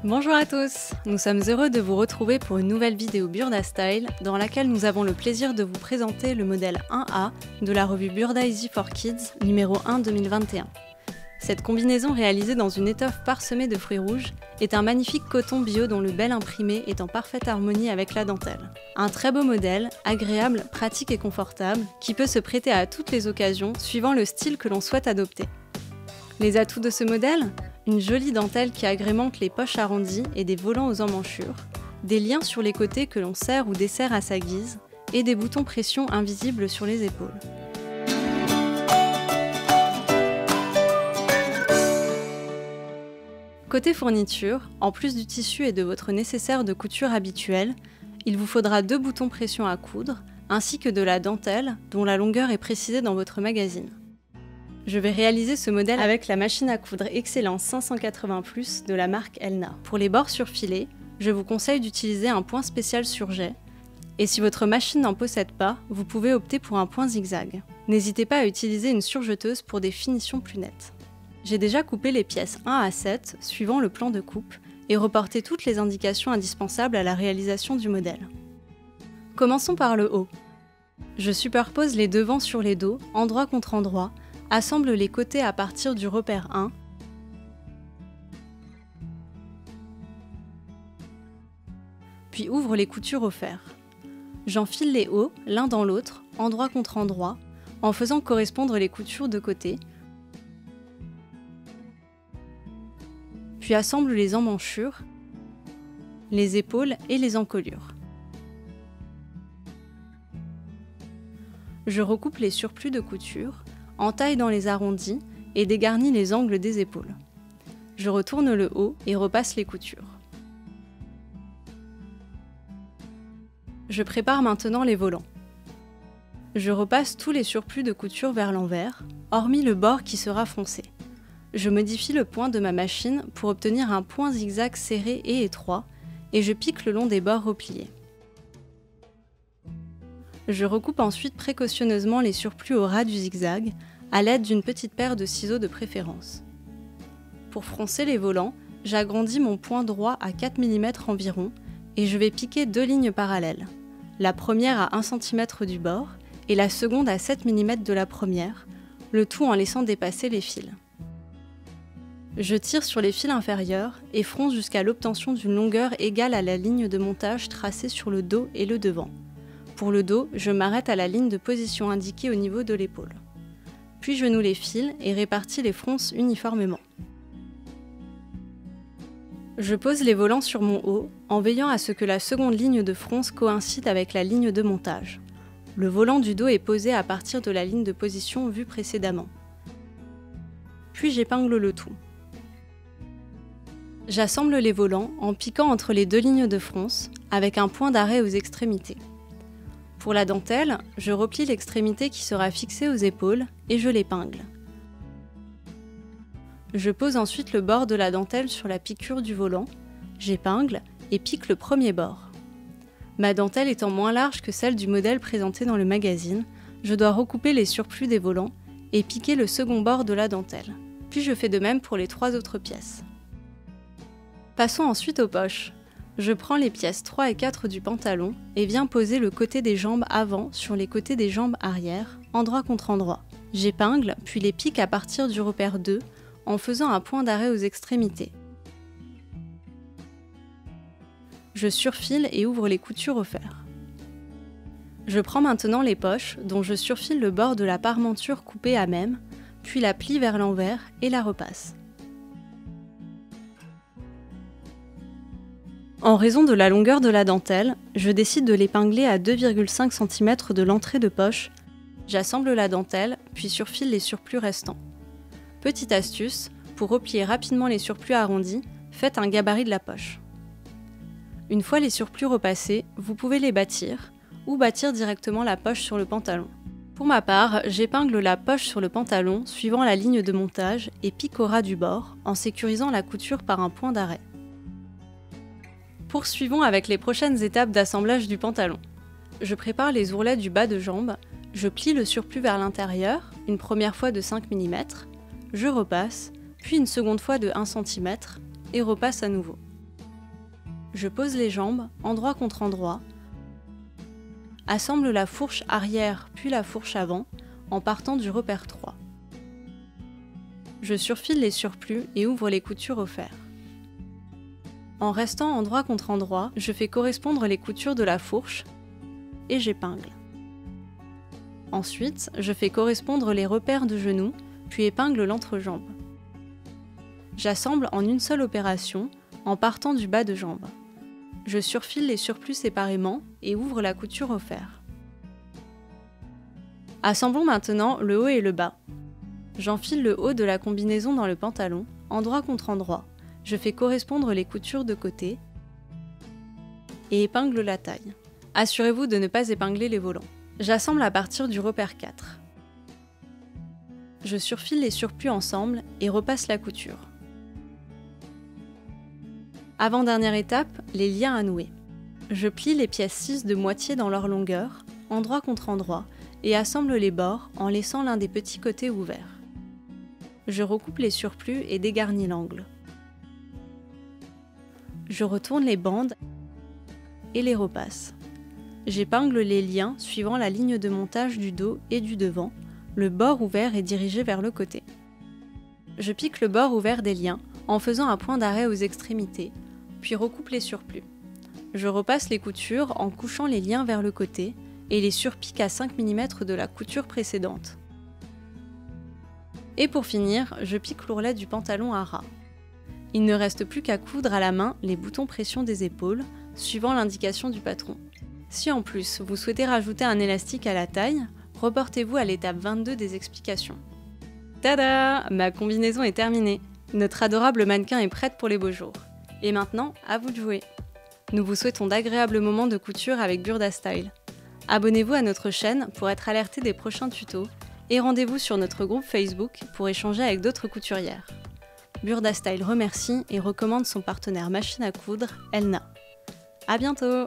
Bonjour à tous, nous sommes heureux de vous retrouver pour une nouvelle vidéo Burda Style dans laquelle nous avons le plaisir de vous présenter le modèle 1A de la revue Burda Easy for Kids numéro 1 2021. Cette combinaison réalisée dans une étoffe parsemée de fruits rouges est un magnifique coton bio dont le bel imprimé est en parfaite harmonie avec la dentelle. Un très beau modèle, agréable, pratique et confortable, qui peut se prêter à toutes les occasions suivant le style que l'on souhaite adopter. Les atouts de ce modèle ? Une jolie dentelle qui agrémente les poches arrondies et des volants aux emmanchures, des liens sur les côtés que l'on serre ou desserre à sa guise, et des boutons pression invisibles sur les épaules. Côté fourniture, en plus du tissu et de votre nécessaire de couture habituel, il vous faudra 2 boutons pression à coudre, ainsi que de la dentelle dont la longueur est précisée dans votre magazine. Je vais réaliser ce modèle avec la machine à coudre Excellence 580+ de la marque Elna. Pour les bords surfilés, je vous conseille d'utiliser un point spécial sur jet. Et si votre machine n'en possède pas, vous pouvez opter pour un point zigzag. N'hésitez pas à utiliser une surjeteuse pour des finitions plus nettes. J'ai déjà coupé les pièces 1 à 7 suivant le plan de coupe et reporté toutes les indications indispensables à la réalisation du modèle. Commençons par le haut. Je superpose les devants sur les dos, endroit contre endroit, assemble les côtés à partir du repère 1, puis ouvre les coutures au fer. J'enfile les hauts l'un dans l'autre, endroit contre endroit, en faisant correspondre les coutures de côté, puis assemble les emmanchures, les épaules et les encolures. Je recoupe les surplus de couture, entaille dans les arrondis et dégarnis les angles des épaules. Je retourne le haut et repasse les coutures. Je prépare maintenant les volants. Je repasse tous les surplus de couture vers l'envers, hormis le bord qui sera foncé. Je modifie le point de ma machine pour obtenir un point zigzag serré et étroit et je pique le long des bords repliés. Je recoupe ensuite précautionneusement les surplus au ras du zigzag à l'aide d'une petite paire de ciseaux de préférence. Pour froncer les volants, j'agrandis mon point droit à 4 mm environ et je vais piquer 2 lignes parallèles. La première à 1 cm du bord et la seconde à 7 mm de la première, le tout en laissant dépasser les fils. Je tire sur les fils inférieurs et fronce jusqu'à l'obtention d'une longueur égale à la ligne de montage tracée sur le dos et le devant. Pour le dos, je m'arrête à la ligne de position indiquée au niveau de l'épaule. Puis je noue les fils et répartis les fronces uniformément. Je pose les volants sur mon haut en veillant à ce que la seconde ligne de fronce coïncide avec la ligne de montage. Le volant du dos est posé à partir de la ligne de position vue précédemment. Puis j'épingle le tout. J'assemble les volants en piquant entre les 2 lignes de fronce avec un point d'arrêt aux extrémités. Pour la dentelle, je replie l'extrémité qui sera fixée aux épaules et je l'épingle. Je pose ensuite le bord de la dentelle sur la piqûre du volant, j'épingle et pique le premier bord. Ma dentelle étant moins large que celle du modèle présenté dans le magazine, je dois recouper les surplus des volants et piquer le second bord de la dentelle. Puis je fais de même pour les 3 autres pièces. Passons ensuite aux poches. Je prends les pièces 3 et 4 du pantalon et viens poser le côté des jambes avant sur les côtés des jambes arrière, endroit contre endroit. J'épingle, puis les pique à partir du repère 2 en faisant un point d'arrêt aux extrémités. Je surfile et ouvre les coutures au fer. Je prends maintenant les poches dont je surfile le bord de la parmenture coupée à même, puis la plie vers l'envers et la repasse. En raison de la longueur de la dentelle, je décide de l'épingler à 2,5 cm de l'entrée de poche. J'assemble la dentelle, puis surfile les surplus restants. Petite astuce, pour replier rapidement les surplus arrondis, faites un gabarit de la poche. Une fois les surplus repassés, vous pouvez les bâtir, ou bâtir directement la poche sur le pantalon. Pour ma part, j'épingle la poche sur le pantalon suivant la ligne de montage et pique au ras du bord, en sécurisant la couture par un point d'arrêt. Poursuivons avec les prochaines étapes d'assemblage du pantalon. Je prépare les ourlets du bas de jambe, je plie le surplus vers l'intérieur, une première fois de 5 mm, je repasse, puis une seconde fois de 1 cm et repasse à nouveau. Je pose les jambes, endroit contre endroit, assemble la fourche arrière puis la fourche avant, en partant du repère 3. Je surfile les surplus et ouvre les coutures au fer. En restant endroit contre endroit, je fais correspondre les coutures de la fourche et j'épingle. Ensuite, je fais correspondre les repères de genoux, puis épingle l'entrejambe. J'assemble en une seule opération, en partant du bas de jambe. Je surfile les surplus séparément et ouvre la couture au fer. Assemblons maintenant le haut et le bas. J'enfile le haut de la combinaison dans le pantalon, endroit contre endroit. Je fais correspondre les coutures de côté et épingle la taille. Assurez-vous de ne pas épingler les volants. J'assemble à partir du repère 4. Je surfile les surplus ensemble et repasse la couture. Avant-dernière étape, les liens à nouer. Je plie les pièces 6 de moitié dans leur longueur, endroit contre endroit, et assemble les bords en laissant l'un des petits côtés ouverts. Je recoupe les surplus et dégarnis l'angle. Je retourne les bandes et les repasse. J'épingle les liens suivant la ligne de montage du dos et du devant. Le bord ouvert est dirigé vers le côté. Je pique le bord ouvert des liens en faisant un point d'arrêt aux extrémités, puis recoupe les surplus. Je repasse les coutures en couchant les liens vers le côté et les surpique à 5 mm de la couture précédente. Et pour finir, je pique l'ourlet du pantalon à ras. Il ne reste plus qu'à coudre à la main les boutons pression des épaules, suivant l'indication du patron. Si en plus vous souhaitez rajouter un élastique à la taille, reportez-vous à l'étape 22 des explications. Tada! Ma combinaison est terminée. Notre adorable mannequin est prête pour les beaux jours. Et maintenant, à vous de jouer. Nous vous souhaitons d'agréables moments de couture avec Burda Style. Abonnez-vous à notre chaîne pour être alerté des prochains tutos et rendez-vous sur notre groupe Facebook pour échanger avec d'autres couturières. Burda Style remercie et recommande son partenaire machine à coudre, Elna. À bientôt!